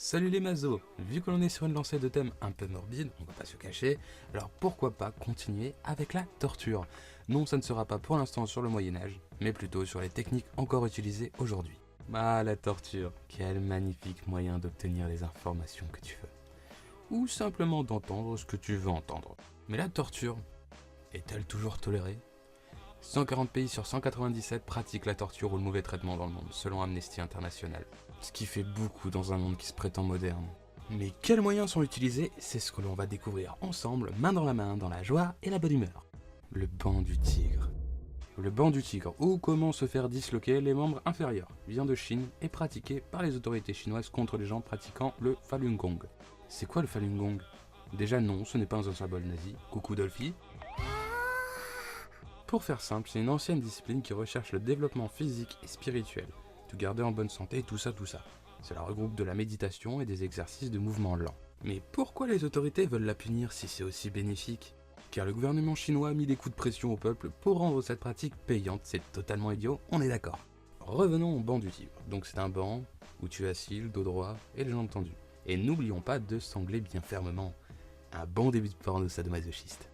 Salut les mazos. Vu que l'on est sur une lancée de thèmes un peu morbide, on va pas se cacher, alors pourquoi pas continuer avec la torture. Non, ça ne sera pas pour l'instant sur le Moyen-Âge, mais plutôt sur les techniques encore utilisées aujourd'hui. Ah, la torture, quel magnifique moyen d'obtenir les informations que tu veux. Ou simplement d'entendre ce que tu veux entendre. Mais la torture, est-elle toujours tolérée? 140 pays sur 197 pratiquent la torture ou le mauvais traitement dans le monde, selon Amnesty International. Ce qui fait beaucoup dans un monde qui se prétend moderne. Mais quels moyens sont utilisés? C'est ce que l'on va découvrir ensemble, main dans la main, dans la joie et la bonne humeur. Le banc du tigre. Le banc du tigre, ou comment se faire disloquer les membres inférieurs, vient de Chine et pratiqué par les autorités chinoises contre les gens pratiquant le Falun Gong. C'est quoi le Falun Gong? Déjà non, ce n'est pas un symbole nazi. Coucou Dolphy. Pour faire simple, c'est une ancienne discipline qui recherche le développement physique et spirituel, te garder en bonne santé, tout ça. Cela regroupe de la méditation et des exercices de mouvement lent. Mais pourquoi les autorités veulent la punir si c'est aussi bénéfique? Car le gouvernement chinois a mis des coups de pression au peuple pour rendre cette pratique payante, c'est totalement idiot, on est d'accord. Revenons au banc du tigre. Donc c'est un banc où tu es assis, le dos droit et les jambes tendues. Et n'oublions pas de sangler bien fermement. Un bon début de porno sadomasochiste.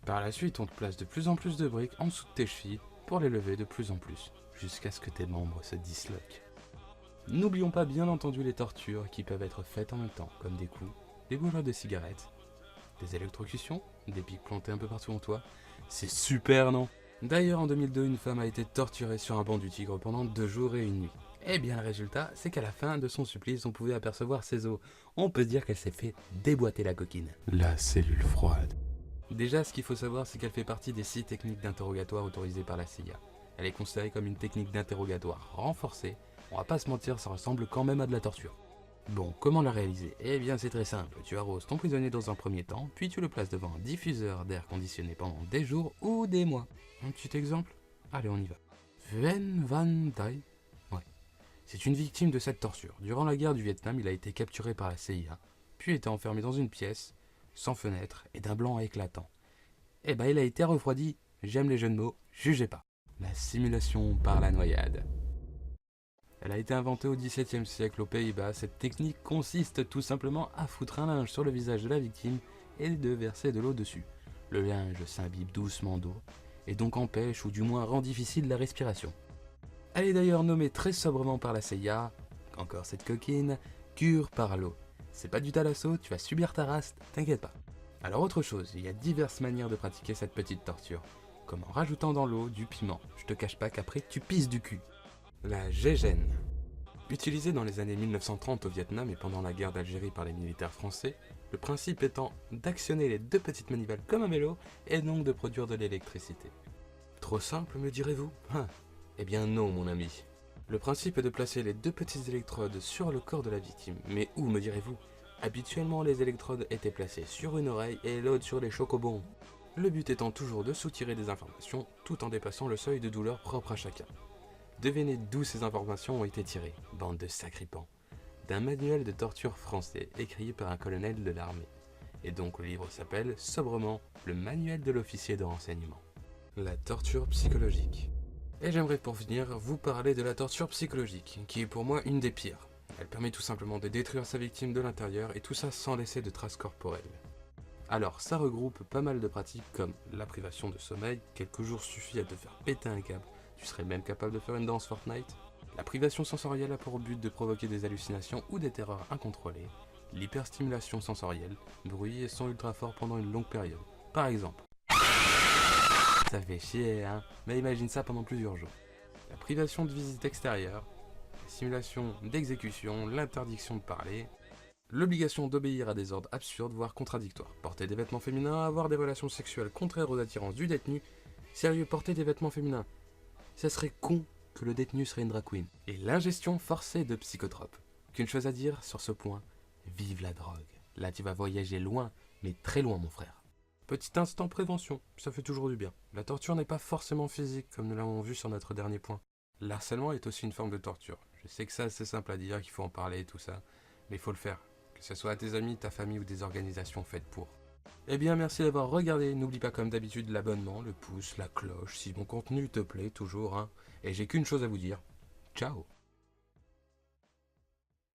Par la suite, on te place de plus en plus de briques en dessous de tes chevilles pour les lever de plus en plus, jusqu'à ce que tes membres se disloquent. N'oublions pas bien entendu les tortures qui peuvent être faites en même temps, comme des coups, des bougeottes de cigarettes, des électrocutions, des pics plantés un peu partout en toi. C'est super, non? D'ailleurs, en 2002, une femme a été torturée sur un banc du tigre pendant 2 jours et 1 nuit. Eh bien, le résultat, c'est qu'à la fin de son supplice, on pouvait apercevoir ses os. On peut dire qu'elle s'est fait déboîter la coquine. La cellule froide. Déjà, ce qu'il faut savoir, c'est qu'elle fait partie des 6 techniques d'interrogatoire autorisées par la CIA. Elle est considérée comme une technique d'interrogatoire renforcée. On va pas se mentir, ça ressemble quand même à de la torture. Bon, comment la réaliser? Eh bien, c'est très simple. Tu arroses ton prisonnier dans un premier temps, puis tu le places devant un diffuseur d'air conditionné pendant des jours ou des mois. Un petit exemple? Allez, on y va. Ven Van Dai. Ouais. C'est une victime de cette torture. Durant la guerre du Vietnam, il a été capturé par la CIA, puis été enfermé dans une pièce, sans fenêtre et d'un blanc éclatant. Eh ben, il a été refroidi. J'aime les jeux de mots, jugez pas. La simulation par la noyade. Elle a été inventée au XVIIe siècle aux Pays-Bas. Cette technique consiste tout simplement à foutre un linge sur le visage de la victime et de verser de l'eau dessus. Le linge s'imbibe doucement d'eau et donc empêche ou du moins rend difficile la respiration. Elle est d'ailleurs nommée très sobrement par la CIA, encore cette coquine, cure par l'eau. C'est pas du thalasso, tu vas subir ta race, t'inquiète pas. Alors autre chose, il y a diverses manières de pratiquer cette petite torture, comme en rajoutant dans l'eau du piment. Je te cache pas qu'après tu pisses du cul. La gégène. Utilisée dans les années 1930 au Vietnam et pendant la guerre d'Algérie par les militaires français, le principe étant d'actionner les 2 petites manivelles comme un vélo et donc de produire de l'électricité. Trop simple, me direz-vous? Eh bien non, mon ami. Le principe est de placer les 2 petites électrodes sur le corps de la victime. Mais où, me direz-vous? Habituellement, les électrodes étaient placées sur une oreille et l'autre sur les chocobons. Le but étant toujours de soutirer des informations tout en dépassant le seuil de douleur propre à chacun. Devinez d'où ces informations ont été tirées, bande de sacripants. D'un manuel de torture français écrit par un colonel de l'armée. Et donc le livre s'appelle sobrement le manuel de l'officier de renseignement. La torture psychologique. Et j'aimerais pour finir vous parler de la torture psychologique, qui est pour moi une des pires. Elle permet tout simplement de détruire sa victime de l'intérieur et tout ça sans laisser de traces corporelles. Alors ça regroupe pas mal de pratiques comme la privation de sommeil, quelques jours suffit à te faire péter un câble, tu serais même capable de faire une danse Fortnite. La privation sensorielle a pour but de provoquer des hallucinations ou des terreurs incontrôlées. L'hyperstimulation sensorielle, bruit et son ultra fort pendant une longue période. Par exemple. Ça fait chier, hein? Mais imagine ça pendant plusieurs jours. La privation de visite extérieure, la simulation d'exécution, l'interdiction de parler, l'obligation d'obéir à des ordres absurdes, voire contradictoires. Porter des vêtements féminins, avoir des relations sexuelles contraires aux attirances du détenu. Sérieux, porter des vêtements féminins. Ça serait con que le détenu serait une drag queen. Et l'ingestion forcée de psychotropes. Qu'une chose à dire sur ce point, vive la drogue. Là tu vas voyager loin, mais très loin mon frère. Petit instant prévention, ça fait toujours du bien. La torture n'est pas forcément physique, comme nous l'avons vu sur notre dernier point. L'harcèlement est aussi une forme de torture. Je sais que ça c'est simple à dire, qu'il faut en parler et tout ça, mais il faut le faire. Que ce soit à tes amis, ta famille ou des organisations faites pour. Eh bien merci d'avoir regardé, n'oublie pas comme d'habitude l'abonnement, le pouce, la cloche, si mon contenu te plaît toujours, hein. Et j'ai qu'une chose à vous dire, ciao.